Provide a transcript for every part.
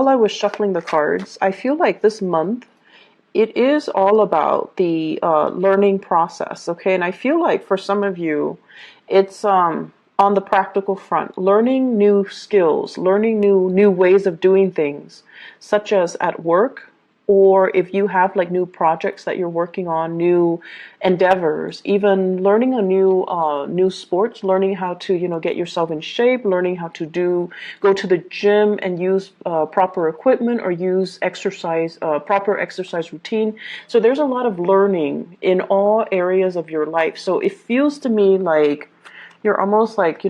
I was shuffling the cards, I feel like this month it is all about the learning process, okay? And I feel like for some of you, it's on the practical front, learning new skills, learning new ways of doing things, such as at work, or if you have like new projects that you're working on, new endeavors, even learning a new sports, learning how to get yourself in shape, learning how to go to the gym and use proper equipment or use exercise proper exercise routine. So there's a lot of learning in all areas of your life. So it feels to me like you're almost like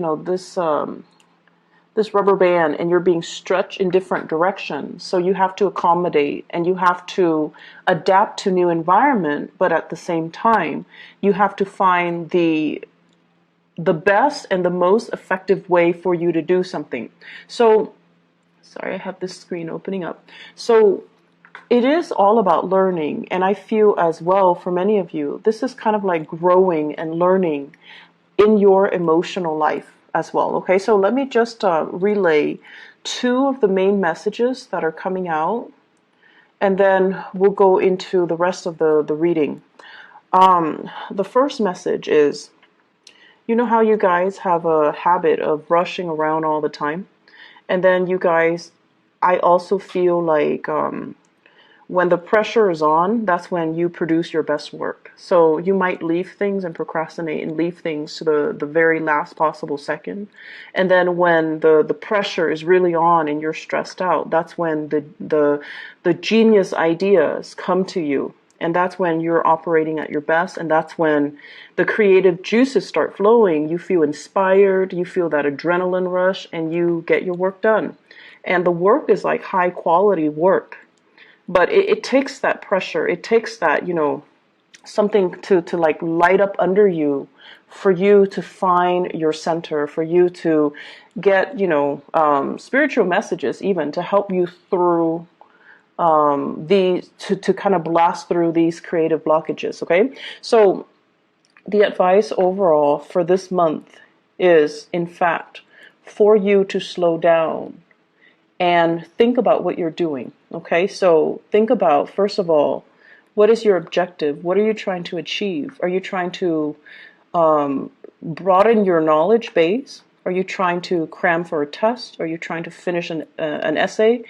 this rubber band and you're being stretched in different directions. So you have to accommodate and you have to adapt to new environment, but at the same time, you have to find the best and the most effective way for you to do something. So, sorry, I have this screen opening up. So it is all about learning. And I feel as well for many of you, this is kind of like growing and learning in your emotional life as well. Okay, so let me just relay two of the main messages that are coming out, and then we'll go into the rest of the reading. The first message is, you know how you guys have a habit of rushing around all the time? And then you guys, I also feel like when the pressure is on, that's when you produce your best work. So you might leave things and procrastinate and leave things to the very last possible second. And then when the pressure is really on and you're stressed out, that's when the genius ideas come to you. And that's when you're operating at your best. And that's when the creative juices start flowing. You feel inspired, you feel that adrenaline rush, and you get your work done. And the work is like high quality work. But it takes that pressure. It takes that, something to like light up under you for you to find your center, for you to get, spiritual messages even to help you through to kind of blast through these creative blockages. Okay. So the advice overall for this month is, in fact, for you to slow down and think about what you're doing. Okay, so think about, first of all, what is your objective? What are you trying to achieve? Are you trying to broaden your knowledge base? Are you trying to cram for a test? Are you trying to finish an essay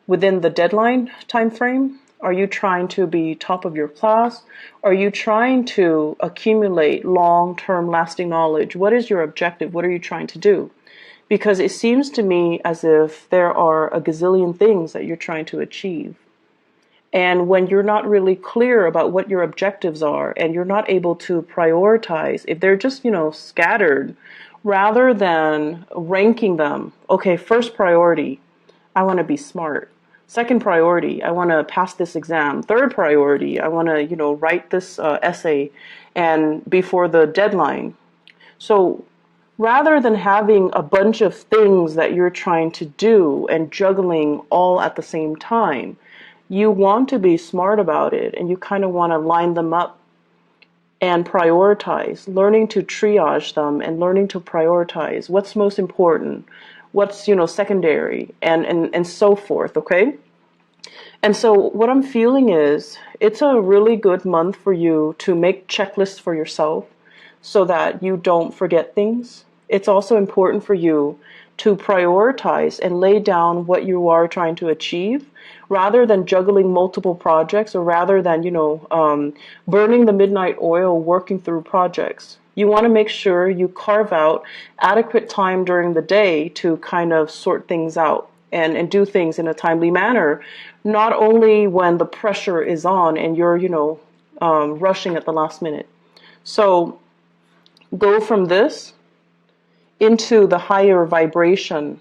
within the deadline time frame? Are you trying to be top of your class? Are you trying to accumulate long-term lasting knowledge? What is your objective? What are you trying to do? Because it seems to me as if there are a gazillion things that you're trying to achieve. And when you're not really clear about what your objectives are and you're not able to prioritize, if they're just, scattered, rather than ranking them, okay, first priority, I want to be smart. Second priority, I want to pass this exam. Third priority, I want to, write this essay and before the deadline. So rather than having a bunch of things that you're trying to do and juggling all at the same time, you want to be smart about it and you kind of want to line them up and prioritize, learning to triage them and learning to prioritize what's most important, what's, secondary, and so forth, okay? And so what I'm feeling is it's a really good month for you to make checklists for yourself so that you don't forget things. It's also important for you to prioritize and lay down what you are trying to achieve rather than juggling multiple projects or rather than, burning the midnight oil working through projects. You want to make sure you carve out adequate time during the day to kind of sort things out and do things in a timely manner, not only when the pressure is on and you're, rushing at the last minute. So go from this into the higher vibration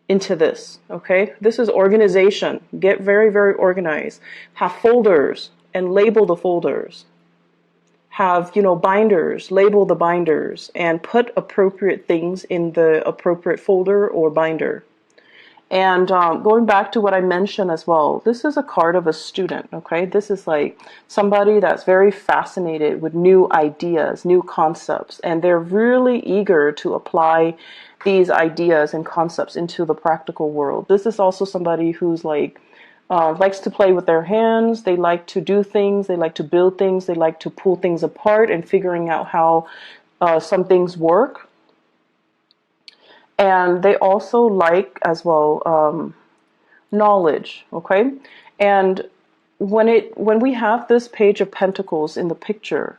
into this, okay? This is organization. Get very, very organized. Have folders and label the folders. Have, binders, label the binders and put appropriate things in the appropriate folder or binder. And going back to what I mentioned as well, this is a card of a student, okay? This is like somebody that's very fascinated with new ideas, new concepts, and they're really eager to apply these ideas and concepts into the practical world. This is also somebody who's like, likes to play with their hands. They like to do things. They like to build things. They like to pull things apart and figuring out how some things work. And they also like as well knowledge. Okay, and when we have this Page of Pentacles in the picture,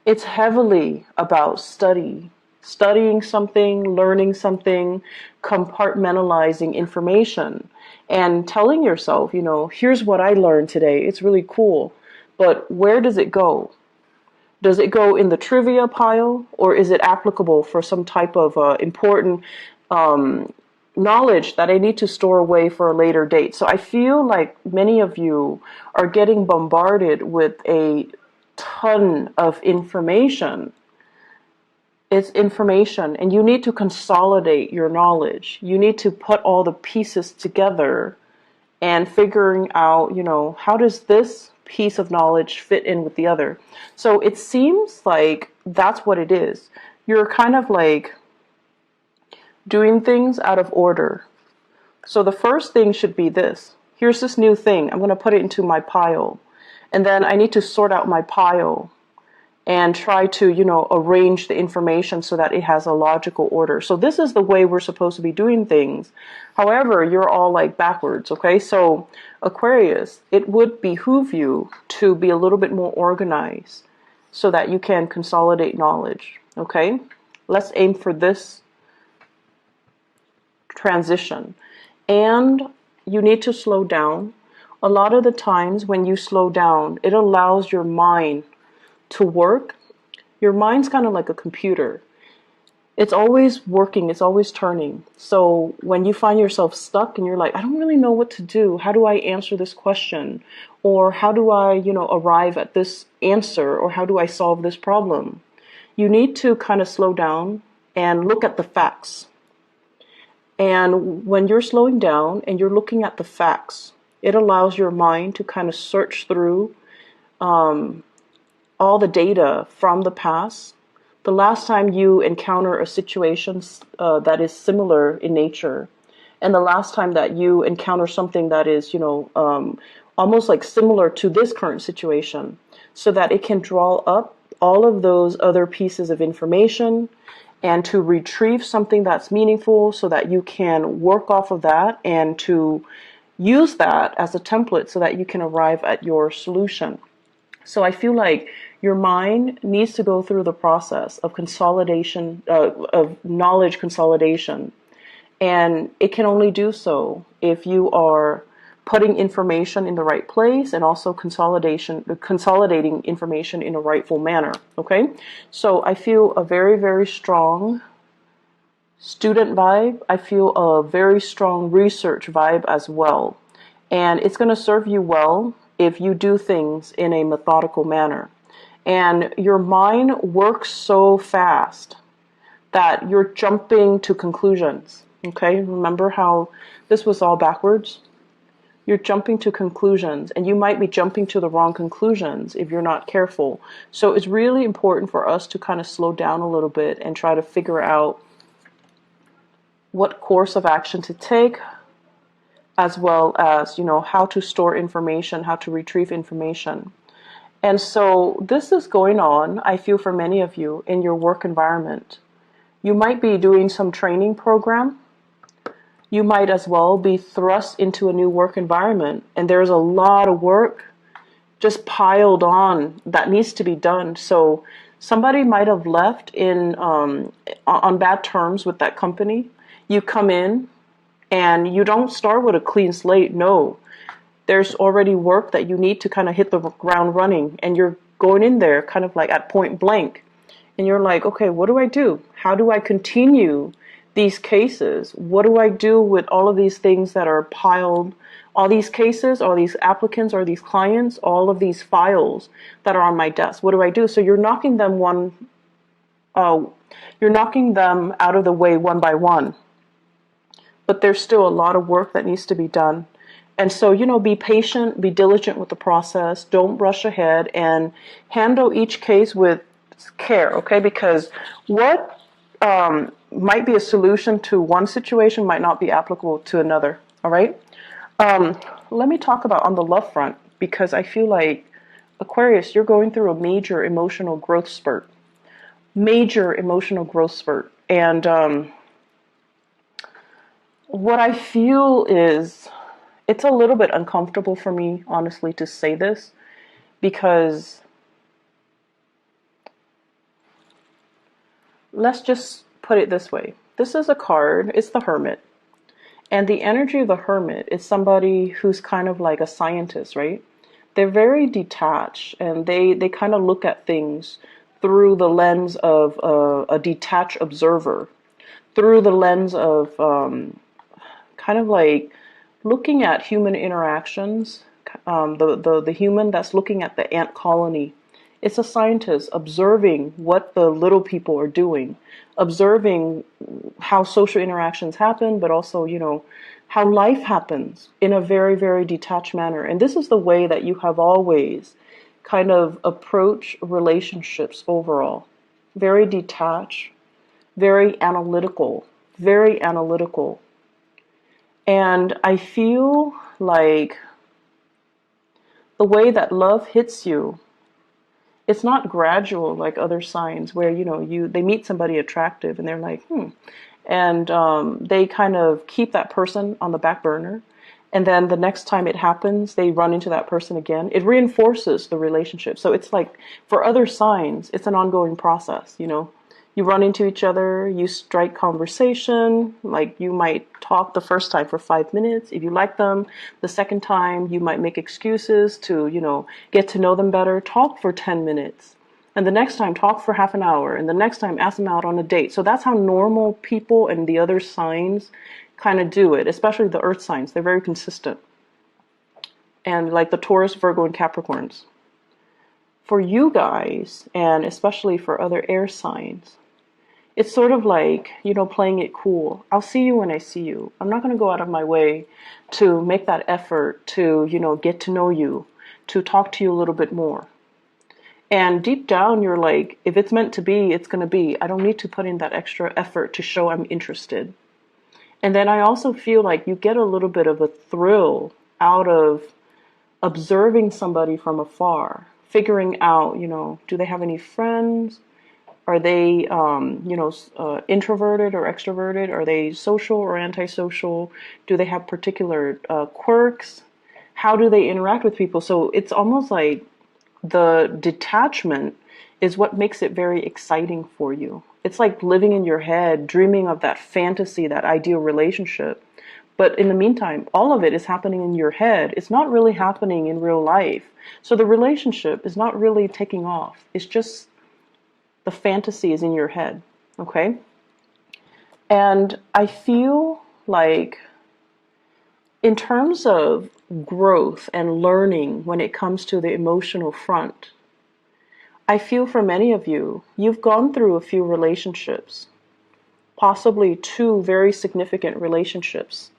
it's heavily about studying something, learning something, compartmentalizing information, and telling yourself, you know, here's what I learned today. It's really cool. But where does it go? Does it go in the trivia pile, or is it applicable for some type of important knowledge that I need to store away for a later date? So I feel like many of you are getting bombarded with a ton of information. It's information, and you need to consolidate your knowledge. You need to put all the pieces together and figuring out, you know, how does this piece of knowledge fit in with the other? So it seems like that's what it is. You're kind of like doing things out of order. So the first thing should be this. Here's this new thing. I'm going to put it into my pile. And then I need to sort out my pile and try to, you know, arrange the information so that it has a logical order. So this is the way we're supposed to be doing things. However, you're all like backwards, okay? So Aquarius, it would behoove you to be a little bit more organized so that you can consolidate knowledge, okay? Let's aim for this transition. And you need to slow down. A lot of the times when you slow down, it allows your mind to work. Your mind's kind of like a computer. It's always working, it's always turning. So when you find yourself stuck and you're like, I don't really know what to do. How do I answer this question? Or how do I, you know, arrive at this answer? Or how do I solve this problem? You need to kind of slow down and look at the facts. And when you're slowing down and you're looking at the facts, it allows your mind to kind of search through all the data from the past, the last time you encounter a situation that is similar in nature, and the last time that you encounter something that is, you know, almost like similar to this current situation, so that it can draw up all of those other pieces of information and to retrieve something that's meaningful so that you can work off of that and to use that as a template so that you can arrive at your solution. So I feel like your mind needs to go through the process of consolidation, of knowledge consolidation. And it can only do so if you are putting information in the right place and also consolidating information in a rightful manner. Okay? So I feel a very, very strong student vibe. I feel a very strong research vibe as well. And it's going to serve you well if you do things in a methodical manner. And your mind works so fast that you're jumping to conclusions. Okay, remember how this was all backwards? You're jumping to conclusions, and you might be jumping to the wrong conclusions if you're not careful. So it's really important for us to kind of slow down a little bit and try to figure out what course of action to take, as well as, you know, how to store information, how to retrieve information. And so this is going on, I feel, for many of you in your work environment. You might be doing some training program. You might as well be thrust into a new work environment, and there's a lot of work just piled on that needs to be done. So somebody might have left in on bad terms with that company. You come in and you don't start with a clean slate. No, there's already work that you need to kind of hit the ground running, and you're going in there kind of like at point blank. And you're like, okay, what do I do? How do I continue these cases? What do I do with all of these things that are piled, all these cases, all these applicants, or these clients, all of these files that are on my desk? What do I do? So you're knocking them out of the way one by one. but there's still a lot of work that needs to be done. And so, be patient, be diligent with the process, don't rush ahead, and handle each case with care, okay? Because what might be a solution to one situation might not be applicable to another, all right? Let me talk about on the love front, because I feel like, Aquarius, you're going through a major emotional growth spurt. Major emotional growth spurt. And what I feel is, it's a little bit uncomfortable for me, honestly, to say this, because let's just put it this way. This is a card, it's the Hermit. And the energy of the Hermit is somebody who's kind of like a scientist, right? They're very detached, and they kind of look at things through the lens of a detached observer, through the lens of kind of like looking at human interactions, the human that's looking at the ant colony. It's a scientist observing what the little people are doing, observing how social interactions happen, but also, how life happens in a very, very detached manner. And this is the way that you have always kind of approached relationships overall. Very detached, very analytical, very analytical. And I feel like the way that love hits you, it's not gradual like other signs where, they meet somebody attractive and they're like, and they kind of keep that person on the back burner. And then the next time it happens, they run into that person again. It reinforces the relationship. So it's like, for other signs, it's an ongoing process, You run into each other, you strike conversation, like you might talk the first time for 5 minutes. If you like them, the second time you might make excuses to, get to know them better, talk for 10 minutes. And the next time, talk for half an hour. And the next time, ask them out on a date. So that's how normal people and the other signs kind of do it, especially the earth signs. They're very consistent. And like the Taurus, Virgo, and Capricorns. For you guys, and especially for other air signs, it's sort of like, playing it cool. I'll see you when I see you. I'm not going to go out of my way to make that effort to, get to know you, to talk to you a little bit more. And deep down, you're like, if it's meant to be, it's going to be. I don't need to put in that extra effort to show I'm interested. And then I also feel like you get a little bit of a thrill out of observing somebody from afar, figuring out, do they have any friends? Are they, introverted or extroverted? Are they social or antisocial? Do they have particular quirks? How do they interact with people? So it's almost like the detachment is what makes it very exciting for you. It's like living in your head, dreaming of that fantasy, that ideal relationship. But in the meantime, all of it is happening in your head. It's not really happening in real life. So the relationship is not really taking off. It's just the fantasy is in your head, okay? And I feel like in terms of growth and learning when it comes to the emotional front, I feel for many of you, you've gone through a few relationships, possibly 2 very significant relationships,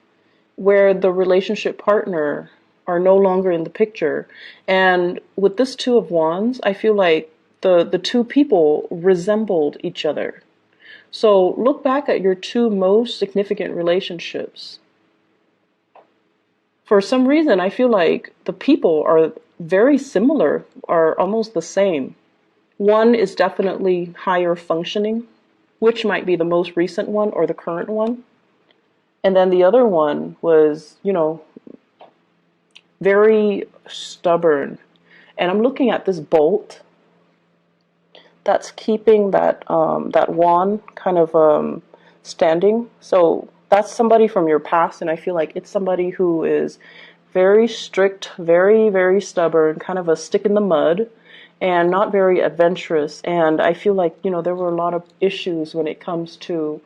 where the relationship partner are no longer in the picture. And with this 2 of Wands, I feel like the 2 people resembled each other. So look back at your 2 most significant relationships. For some reason, I feel like the people are very similar, are almost the same. One is definitely higher functioning, which might be the most recent one or the current one. And then the other one was, very stubborn. And I'm looking at this bolt that's keeping that wand kind of standing. So that's somebody from your past, and I feel like it's somebody who is very strict, very, very stubborn, kind of a stick in the mud, and not very adventurous. And I feel like, there were a lot of issues when it comes to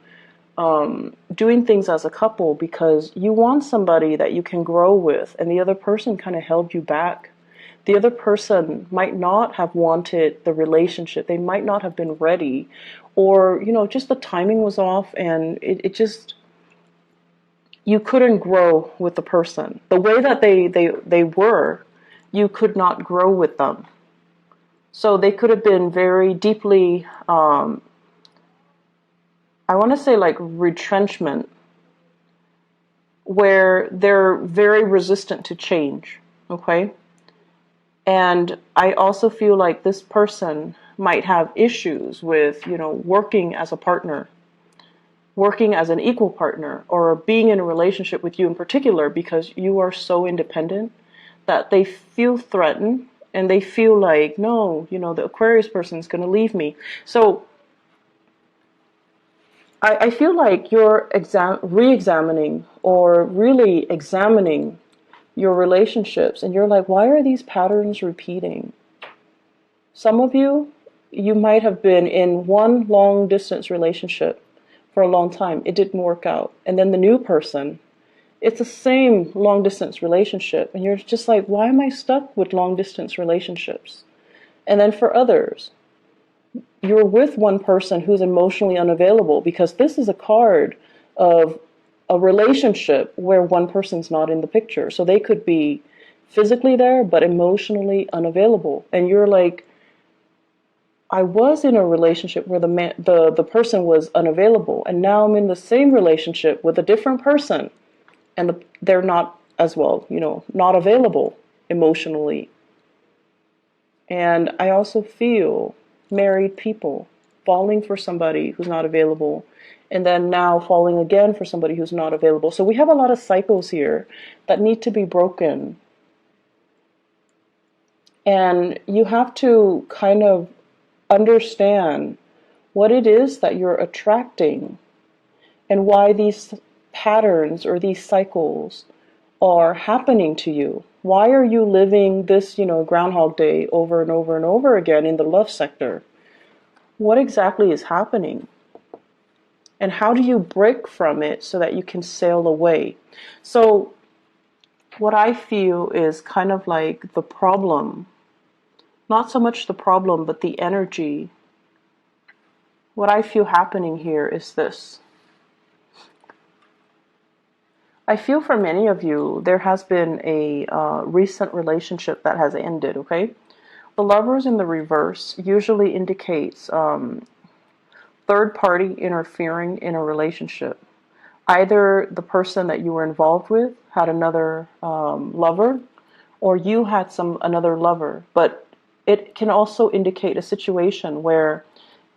doing things as a couple, because you want somebody that you can grow with, and the other person kind of held you back. The other person might not have wanted the relationship. They might not have been ready, or, just the timing was off, and it just, you couldn't grow with the person. The way that they were, you could not grow with them. So they could have been very deeply, I want to say like retrenchment, where they're very resistant to change, okay? And I also feel like this person might have issues with, working as a partner, working as an equal partner, or being in a relationship with you in particular because you are so independent that they feel threatened and they feel like, no, the Aquarius person is going to leave me. So I feel like you're re-examining or really examining your relationships, and you're like, why are these patterns repeating? Some of you might have been in one long distance relationship for a long time. It didn't work out. And then the new person, it's the same long distance relationship. And you're just like, why am I stuck with long distance relationships? And then for others, you're with one person who's emotionally unavailable, because this is a card of a relationship where one person's not in the picture. So they could be physically there, but emotionally unavailable. And you're like, I was in a relationship where the person was unavailable, and now I'm in the same relationship with a different person, and they're not as well, not available emotionally. And I also feel married people falling for somebody who's not available, and then now falling again for somebody who's not available. So we have a lot of cycles here that need to be broken. And you have to kind of understand what it is that you're attracting and why these patterns or these cycles are happening to you. Why are you living this, Groundhog Day over and over and over again in the love sector? What exactly is happening? And how do you break from it so that you can sail away? So what I feel is kind of like the problem, not so much the problem, but the energy. What I feel happening here is this. I feel for many of you, there has been a recent relationship that has ended, okay? The Lovers in the reverse usually indicates third party interfering in a relationship. Either the person that you were involved with had another lover, or you had another lover. But it can also indicate a situation where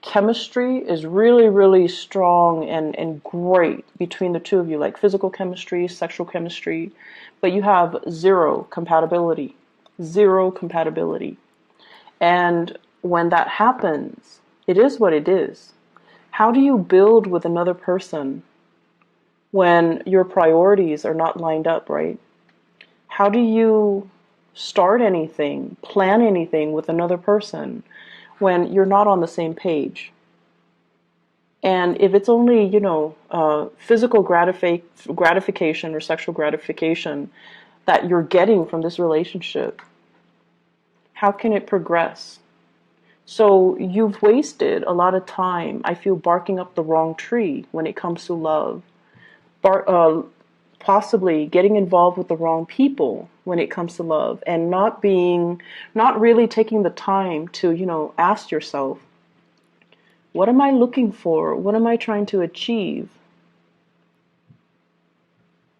chemistry is really, really strong and great between the two of you, like physical chemistry, sexual chemistry, but you have zero compatibility. Zero compatibility. And when that happens, it is what it is. How do you build with another person when your priorities are not lined up, right? How do you start anything, plan anything with another person when you're not on the same page? And if it's only, physical gratification or sexual gratification that you're getting from this relationship, how can it progress? So you've wasted a lot of time, I feel, barking up the wrong tree when it comes to love. Possibly getting involved with the wrong people when it comes to love, and not really taking the time to, ask yourself, what am I looking for? What am I trying to achieve?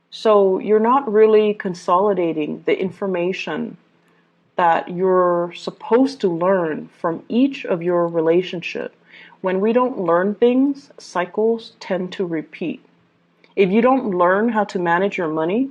So you're not really consolidating the information that you're supposed to learn from each of your relationship. When we don't learn things, cycles tend to repeat. If you don't learn how to manage your money,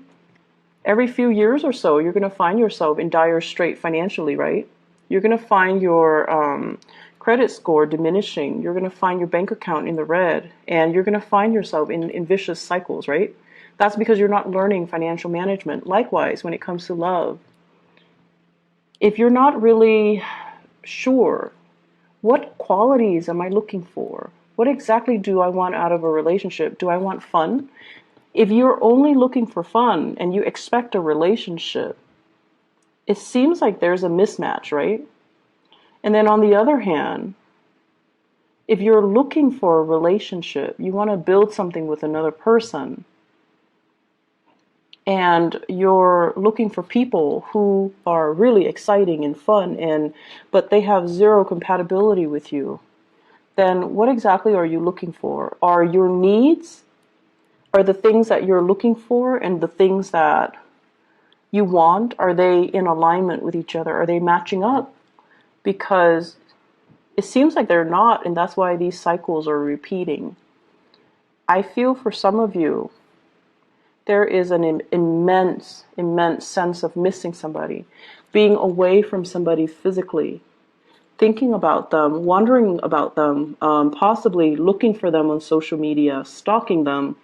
every few years or so, you're going to find yourself in dire strait financially, right? You're going to find your credit score diminishing. You're going to find your bank account in the red, and you're going to find yourself in vicious cycles, right? That's because you're not learning financial management. Likewise, when it comes to love, if you're not really sure, what qualities am I looking for? What exactly do I want out of a relationship? Do I want fun? If you're only looking for fun and you expect a relationship, it seems like there's a mismatch, right? And then on the other hand, if you're looking for a relationship, you want to build something with another person, and you're looking for people who are really exciting and fun, but they have zero compatibility with you, then what exactly are you looking for? Are your needs, are the things that you're looking for and the things that you want, are they in alignment with each other? Are they matching up? Because it seems like they're not, and that's why these cycles are repeating. I feel for some of you, there is an immense sense of missing somebody, being away from somebody physically, thinking about them, wondering about them, possibly looking for them on social media, stalking them,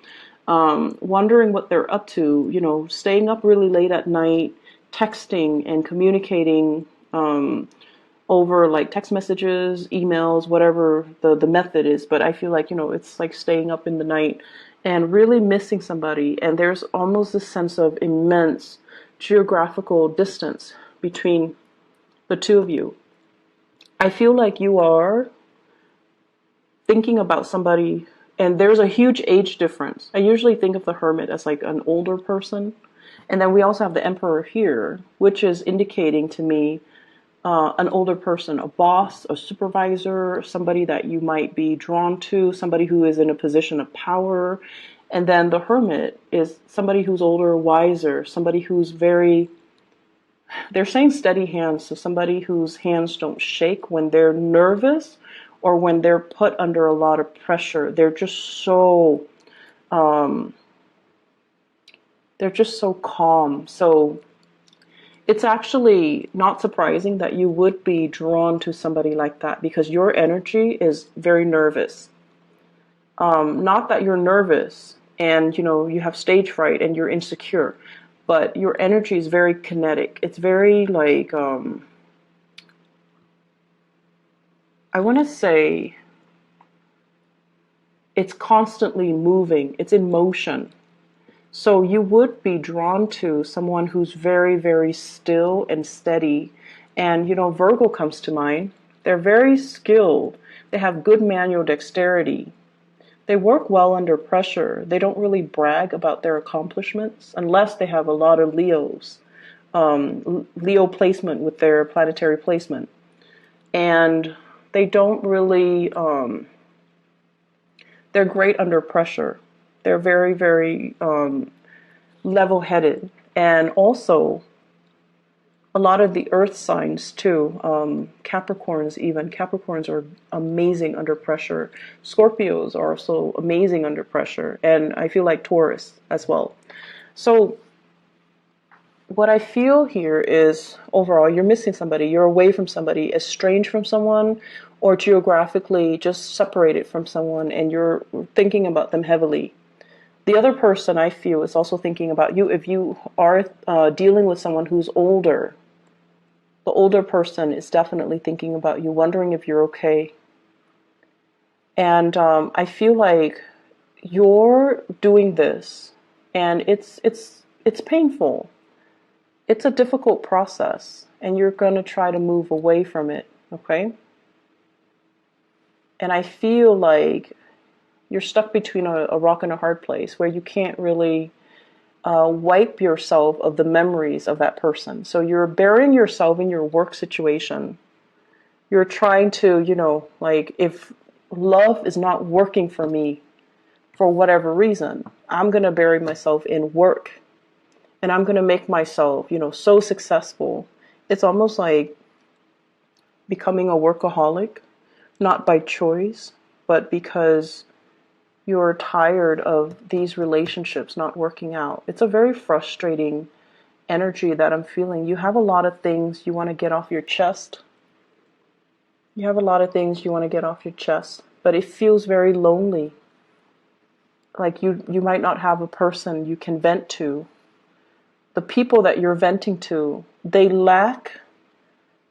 wondering what they're up to, staying up really late at night, texting and communicating over like text messages, emails, whatever the method is. But I feel like, it's like staying up in the night and really missing somebody. And there's almost a sense of immense geographical distance between the two of you. I feel like you are thinking about somebody, and there's a huge age difference. I usually think of the Hermit as like an older person. And then we also have the Emperor here, which is indicating to me an older person, a boss, a supervisor, somebody that you might be drawn to, somebody who is in a position of power. And then the Hermit is somebody who's older, wiser, somebody who's they're saying steady hands, so somebody whose hands don't shake when they're nervous or when they're put under a lot of pressure. They're just so calm. So it's actually not surprising that you would be drawn to somebody like that, because your energy is very nervous. Not that you're nervous and, you have stage fright and you're insecure, but your energy is very kinetic. It's very like, I want to say it's constantly moving. It's in motion. So you would be drawn to someone who's very, very still and steady. And, Virgo comes to mind. They're very skilled. They have good manual dexterity. They work well under pressure. They don't really brag about their accomplishments unless they have a lot of Leos. Leo placement with their planetary placement. And they don't really, they're great under pressure. They're very, very level-headed. And also, a lot of the earth signs too, Capricorns even. Capricorns are amazing under pressure. Scorpios are also amazing under pressure. And I feel like Taurus as well. So what I feel here is, overall, you're missing somebody. You're away from somebody, estranged from someone, or geographically just separated from someone, and you're thinking about them heavily. The other person, I feel, is also thinking about you. If you are dealing with someone who's older, the older person is definitely thinking about you, wondering if you're okay. And I feel like you're doing this, and it's painful. It's a difficult process, and you're going to try to move away from it, okay? And I feel like you're stuck between a rock and a hard place where you can't really wipe yourself of the memories of that person. So you're burying yourself in your work situation. You're trying to, like, if love is not working for me for whatever reason, I'm going to bury myself in work. And I'm going to make myself, so successful. It's almost like becoming a workaholic, not by choice, but because you're tired of these relationships not working out. It's a very frustrating energy that I'm feeling. You have a lot of things you want to get off your chest. You have a lot of things you want to get off your chest, but it feels very lonely. Like you might not have a person you can vent to. The people that you're venting to, they lack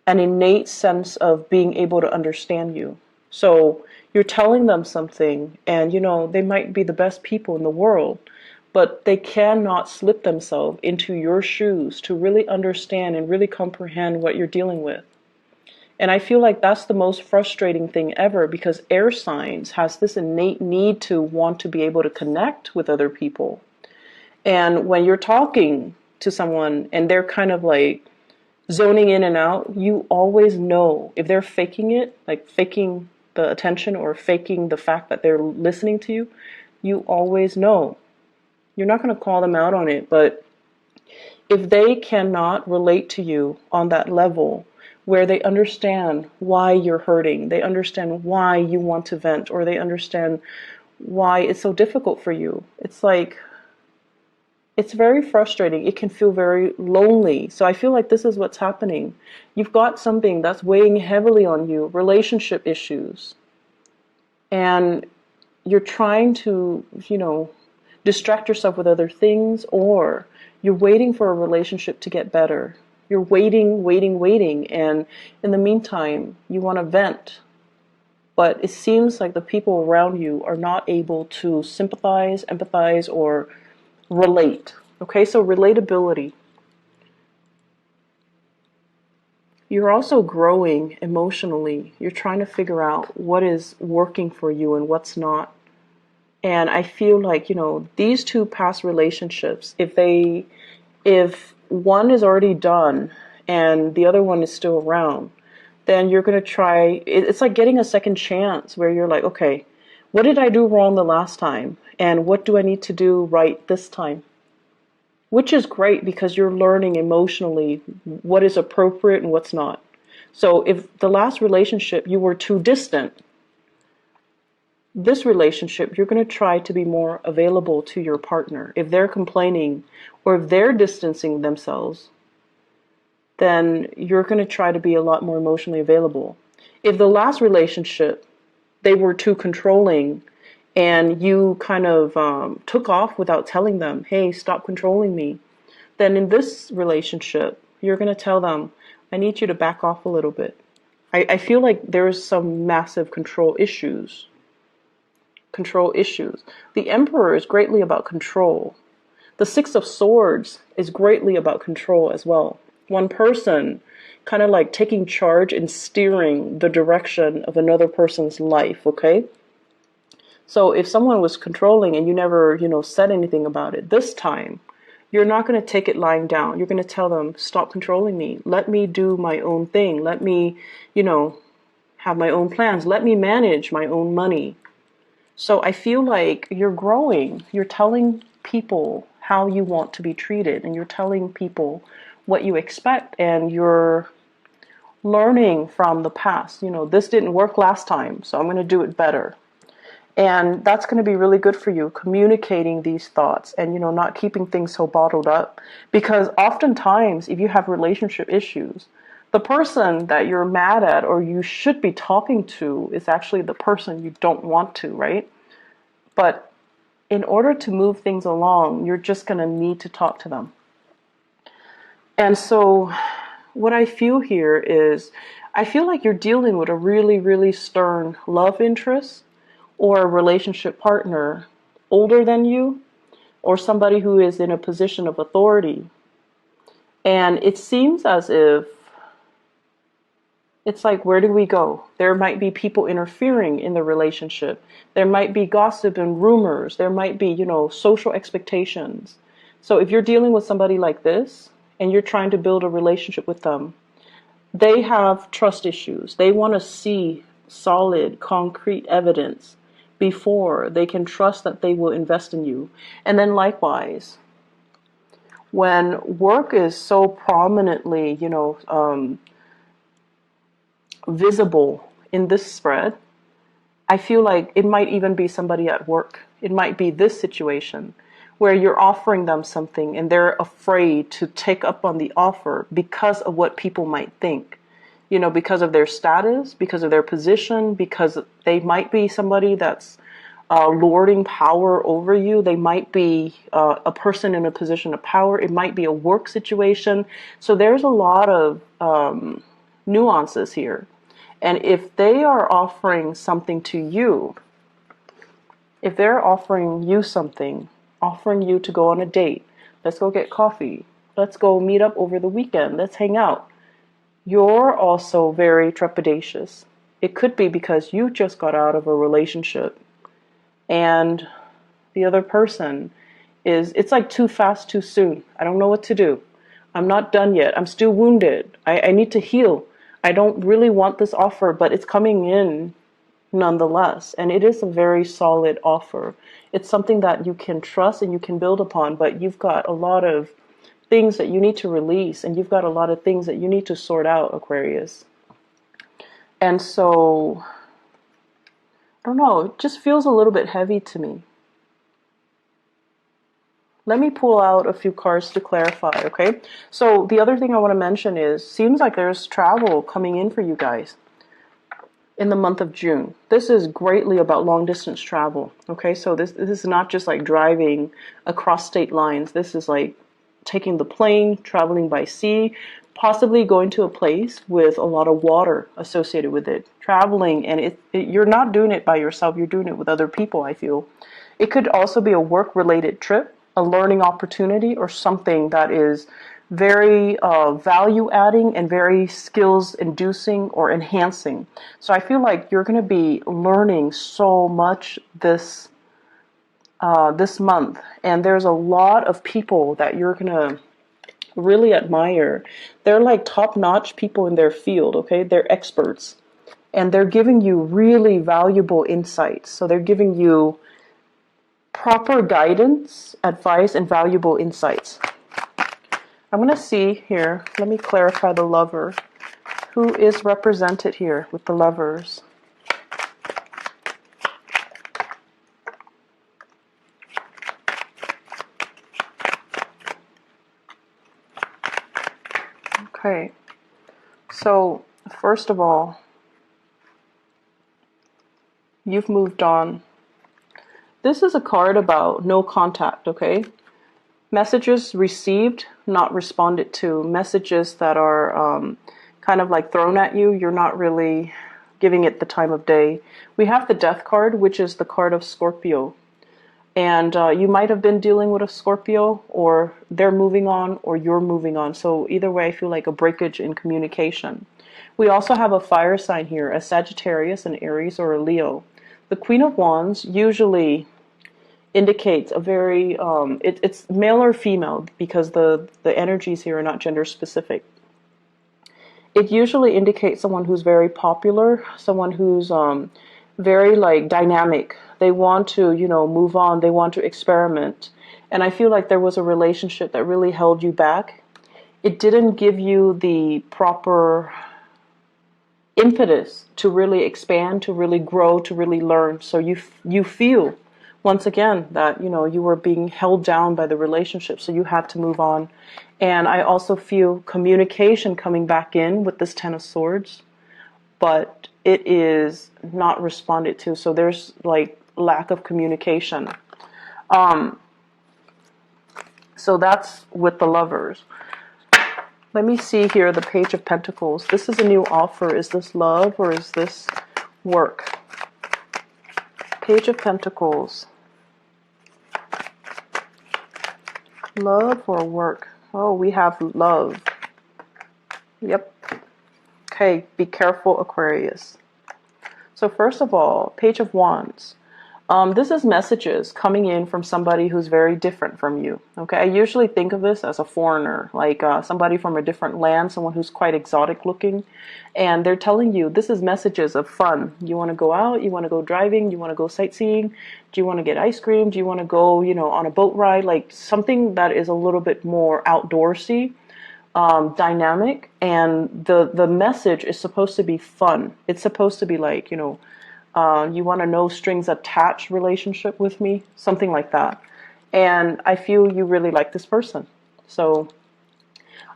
an innate sense of being able to understand you. So you're telling them something, and they might be the best people in the world, but they cannot slip themselves into your shoes to really understand and really comprehend what you're dealing with. And I feel like that's the most frustrating thing ever, because air signs has this innate need to want to be able to connect with other people. And when you're talking to someone and they're kind of like zoning in and out, you always know if they're faking it, like faking the attention or faking the fact that they're listening to you, you always know. You're not going to call them out on it, but if they cannot relate to you on that level where they understand why you're hurting, they understand why you want to vent, or they understand why it's so difficult for you, it's like, it's very frustrating. It can feel very lonely. So I feel like this is what's happening. You've got something that's weighing heavily on you, relationship issues. And you're trying to, distract yourself with other things, or you're waiting for a relationship to get better. You're waiting, waiting, waiting. And in the meantime, you want to vent. But it seems like the people around you are not able to sympathize, empathize, or relate. Okay, so relatability. You're also growing emotionally. You're trying to figure out what is working for you and what's not. And I feel like, these two past relationships, if one is already done and the other one is still around, then you're going to try, it's like getting a second chance where you're like, okay, what did I do wrong the last time? And what do I need to do right this time? Which is great because you're learning emotionally what is appropriate and what's not. So if the last relationship you were too distant, this relationship you're going to try to be more available to your partner. If they're complaining or if they're distancing themselves, then you're going to try to be a lot more emotionally available. If the last relationship, they were too controlling and you kind of took off without telling them, hey, stop controlling me, then in this relationship, you're going to tell them, I need you to back off a little bit. I feel like there's some massive control issues. Control issues. The Emperor is greatly about control. The Six of Swords is greatly about control as well. One person kind of like taking charge and steering the direction of another person's life, okay? So if someone was controlling and you never, said anything about it, this time, you're not going to take it lying down. You're going to tell them, stop controlling me. Let me do my own thing. Let me, have my own plans. Let me manage my own money. So I feel like you're growing. You're telling people how you want to be treated, and you're telling people what you expect, and you're learning from the past. This didn't work last time, so I'm going to do it better. And that's going to be really good for you, communicating these thoughts and, not keeping things so bottled up. Because oftentimes, if you have relationship issues, the person that you're mad at or you should be talking to is actually the person you don't want to, right? But in order to move things along, you're just going to need to talk to them. And so what I feel here is, I feel like you're dealing with a really, really stern love interest or a relationship partner older than you, or somebody who is in a position of authority. And it seems as if it's like, where do we go? There might be people interfering in the relationship. There might be gossip and rumors. There might be, social expectations. So if you're dealing with somebody like this and you're trying to build a relationship with them, they have trust issues. They want to see solid, concrete evidence before they can trust that they will invest in you. And then likewise, when work is so prominently, visible in this spread, I feel like it might even be somebody at work. It might be this situation where you're offering them something and they're afraid to take up on the offer because of what people might think. Because of their status, because of their position, because they might be somebody that's lording power over you. They might be a person in a position of power. It might be a work situation. So there's a lot of nuances here. And if they are offering something to you, if they're offering you something, offering you to go on a date, let's go get coffee, let's go meet up over the weekend, let's hang out, you're also very trepidatious. It could be because you just got out of a relationship and the other person is it's like too fast, too soon. I don't know what to do. I'm not done yet. I'm still wounded. I need to heal. I don't really want this offer, but it's coming in nonetheless. And it is a very solid offer. It's something that you can trust and you can build upon, but you've got a lot of things that you need to release, and you've got a lot of things that you need to sort out, Aquarius. And so, I don't know, it just feels a little bit heavy to me. Let me pull out a few cards to clarify, okay? So the other thing I want to mention is, seems like there's travel coming in for you guys in the month of June. This is greatly about long distance travel, okay? So this is not just like driving across state lines. This is like taking the plane, traveling by sea, possibly going to a place with a lot of water associated with it. Traveling, and you're not doing it by yourself, you're doing it with other people, I feel. It could also be a work-related trip, a learning opportunity, or something that is very value-adding and very skills-inducing or enhancing. So I feel like you're going to be learning so much this month, and there's a lot of people that you're going to really admire. They're like top-notch people in their field, okay? They're experts, and they're giving you really valuable insights. So they're giving you proper guidance, advice, and valuable insights. I'm going to see here, let me clarify the Lover. Who is represented here with the Lovers? Okay, so first of all, you've moved on. This is a card about no contact, okay? Messages received, not responded to. Messages that are kind of like thrown at you. You're not really giving it the time of day. We have the Death card, which is the card of Scorpio. And you might have been dealing with a Scorpio, or they're moving on, or you're moving on. So either way, I feel like a breakage in communication. We also have a fire sign here, a Sagittarius, an Aries, or a Leo. The Queen of Wands usually indicates a very, it's male or female, because the energies here are not gender specific. It usually indicates someone who's very popular, someone who's very like dynamic. They want to, move on. They want to experiment. And I feel like there was a relationship that really held you back. It didn't give you the proper impetus to really expand, to really grow, to really learn. So you feel, once again, that, you were being held down by the relationship. So you had to move on. And I also feel communication coming back in with this Ten of Swords, but it is not responded to. So there's like lack of communication. So that's with the Lovers. Let me see here, the Page of Pentacles. This is a new offer. Is this love or is this work? Page of Pentacles. Love or work? Oh, we have love. Yep. Okay, be careful, Aquarius. So first of all, Page of Wands. This is messages coming in from somebody who's very different from you. Okay, I usually think of this as a foreigner, like somebody from a different land, someone who's quite exotic looking, and they're telling you this is messages of fun. You want to go out, you want to go driving, you want to go sightseeing, do you want to get ice cream, do you want to go, on a boat ride, like something that is a little bit more outdoorsy, dynamic, and the message is supposed to be fun. It's supposed to be like, you want a no strings attached relationship with me, something like that. And I feel you really like this person. So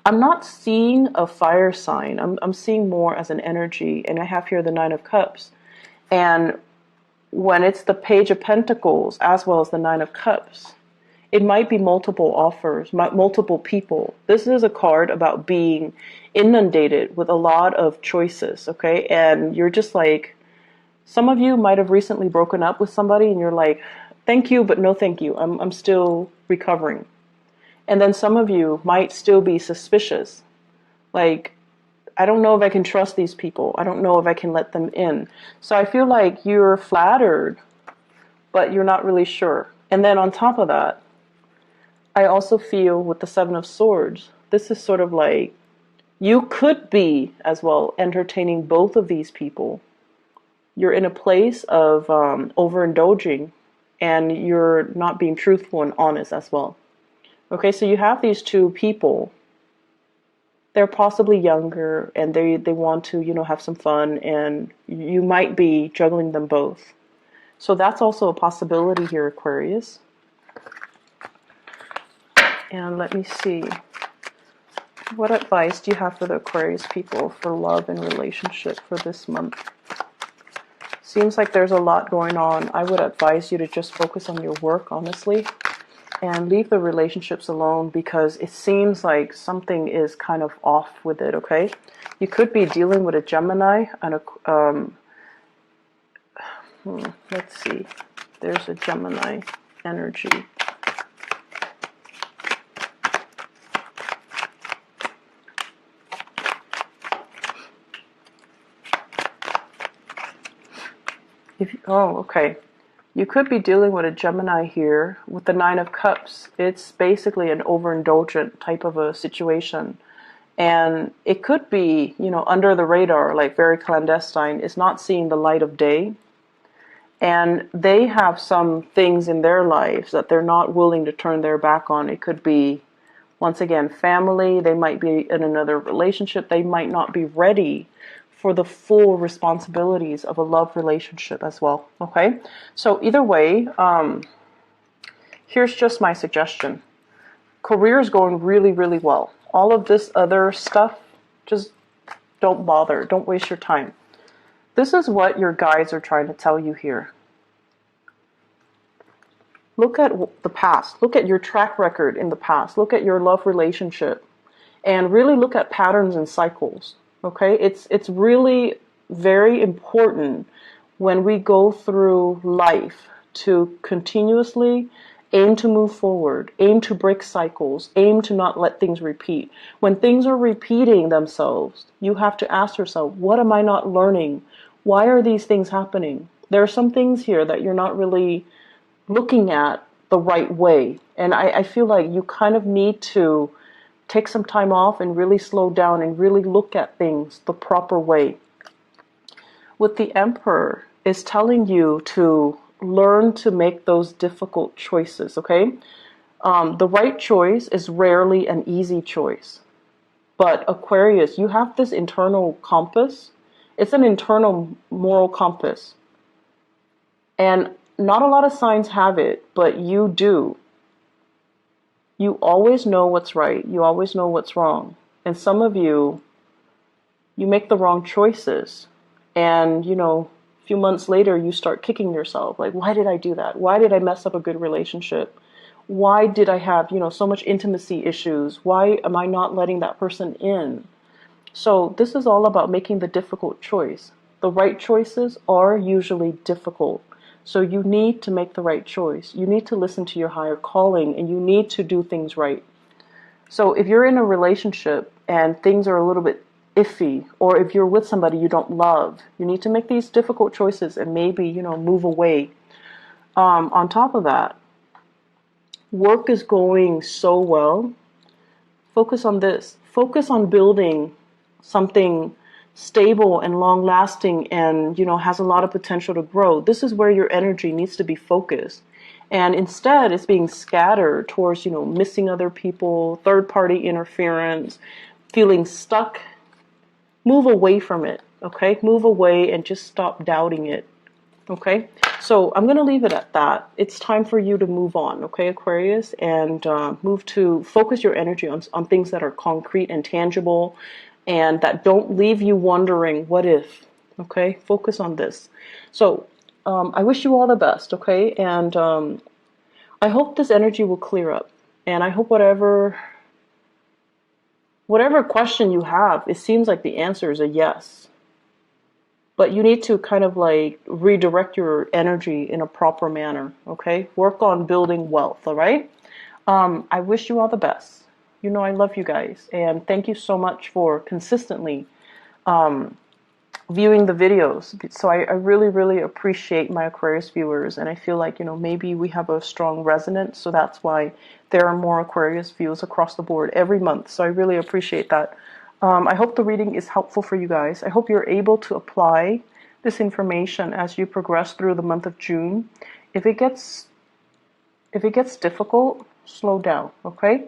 I'm not seeing a fire sign. I'm seeing more as an energy. And I have here the Nine of Cups. And when it's the Page of Pentacles as well as the Nine of Cups, it might be multiple offers, multiple people. This is a card about being inundated with a lot of choices, okay? And you're just like, some of you might have recently broken up with somebody and you're like, thank you, but no thank you. I'm still recovering. And then some of you might still be suspicious. Like, I don't know if I can trust these people. I don't know if I can let them in. So I feel like you're flattered, but you're not really sure. And then on top of that, I also feel with the Seven of Swords, this is sort of like you could be as well entertaining both of these people. You're in a place of overindulging, and you're not being truthful and honest as well. Okay, so you have these two people. They're possibly younger, and they want to, you know, have some fun, and you might be juggling them both. So that's also a possibility here, Aquarius. And let me see. What advice do you have for the Aquarius people for love and relationship for this month? Seems like there's a lot going on. I would advise you to just focus on your work, honestly, and leave the relationships alone, because it seems like something is kind of off with it, okay? You could be dealing with a Gemini and let's see. There's a Gemini energy. Okay. You could be dealing with a Gemini here with the Nine of Cups. It's basically an overindulgent type of a situation. And it could be, you know, under the radar, like very clandestine. It's not seeing the light of day. And they have some things in their lives that they're not willing to turn their back on. It could be, once again, family. They might be in another relationship. They might not be ready for the full responsibilities of a love relationship as well. Okay, so either way, here's just my suggestion. Career is going really, really well. All of this other stuff, just don't bother. Don't waste your time. This is what your guides are trying to tell you here. Look at the past. Look at your track record in the past. Look at your love relationship. And really look at patterns and cycles. Okay, it's really very important when we go through life to continuously aim to move forward, aim to break cycles, aim to not let things repeat. When things are repeating themselves, you have to ask yourself, what am I not learning? Why are these things happening? There are some things here that you're not really looking at the right way. And I feel like you kind of need to take some time off and really slow down and really look at things the proper way. With the Emperor, is telling you to learn to make those difficult choices, okay? The right choice is rarely an easy choice. But Aquarius, you have this internal compass. It's an internal moral compass. And not a lot of signs have it, but you do. You always know what's right. You always know what's wrong. And some of you, you make the wrong choices. And, you know, a few months later, you start kicking yourself. Like, why did I do that? Why did I mess up a good relationship? Why did I have, you know, so much intimacy issues? Why am I not letting that person in? So this is all about making the difficult choice. The right choices are usually difficult. So you need to make the right choice. You need to listen to your higher calling, and you need to do things right. So if you're in a relationship and things are a little bit iffy, or if you're with somebody you don't love, you need to make these difficult choices and maybe, you know, move away. On top of that, work is going so well. Focus on this. Focus on building something stable and long lasting and, you know, has a lot of potential to grow. This is where your energy needs to be focused. And instead it's being scattered towards, you know, missing other people, third party interference, feeling stuck. Move away from it, okay? Move away and just stop doubting it, okay? So I'm going to leave it at that. It's time for you to move on, okay, Aquarius? And move to focus your energy on things that are concrete and tangible and that don't leave you wondering, what if, okay? Focus on this. So I wish you all the best, okay? And I hope this energy will clear up. And I hope whatever question you have, it seems like the answer is a yes. But you need to kind of like redirect your energy in a proper manner, okay? Work on building wealth, all right? I wish you all the best. You know I love you guys. And thank you so much for consistently viewing the videos. So I really, really appreciate my Aquarius viewers, and I feel like, maybe we have a strong resonance, so that's why there are more Aquarius views across the board every month. So I really appreciate that. I hope the reading is helpful for you guys. I hope you're able to apply this information as you progress through the month of June. If it gets difficult, slow down, okay?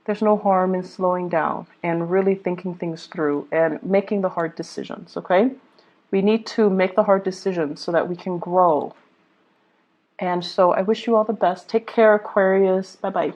There's no harm in slowing down and really thinking things through and making the hard decisions, okay? We need to make the hard decisions so that we can grow. And so I wish you all the best. Take care, Aquarius. Bye-bye.